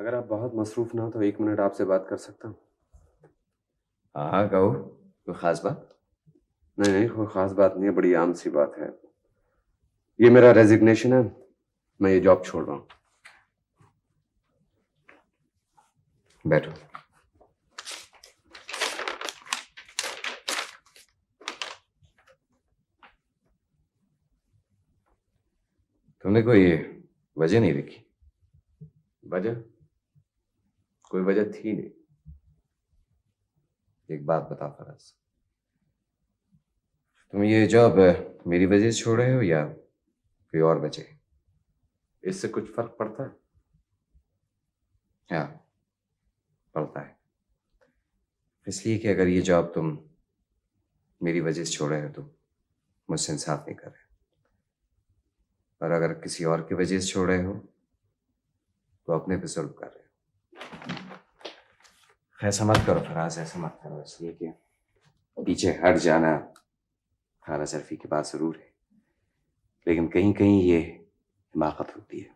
अगर आप बहुत मसरूफ ना हो तो 1 मिनट आपसे बात कर सकता हूँ? हाँ कहो, कोई खास बात? नहीं नहीं, कोई खास बात नहीं है, बड़ी आम सी बात है। ये मेरा रेजिग्नेशन है, मैं ये जॉब छोड़ रहा हूँ। बैठो। तुमने कोई वजह नहीं रखी? वजह? कोई वजह थी नहीं। एक बात बताओ फराज, तुम ये जॉब मेरी वजह से छोड़ रहे हो या कोई और वजह? इससे कुछ फर्क पड़ता है? हाँ, पड़ता है। इसलिए कि अगर ये जॉब तुम मेरी वजह से छोड़ रहे हो तो मुझसे इंसाफ नहीं कर रहे, और अगर किसी और की वजह से छोड़ रहे हो तो अपने पे जुल्म कर रहे हो। ऐसा मत करो फराज, ऐसा मत करो। इसलिए कि पीछे हट जाना खाला सर्फी के पास जरूर है, लेकिन कहीं कहीं ये हिमाकत होती है।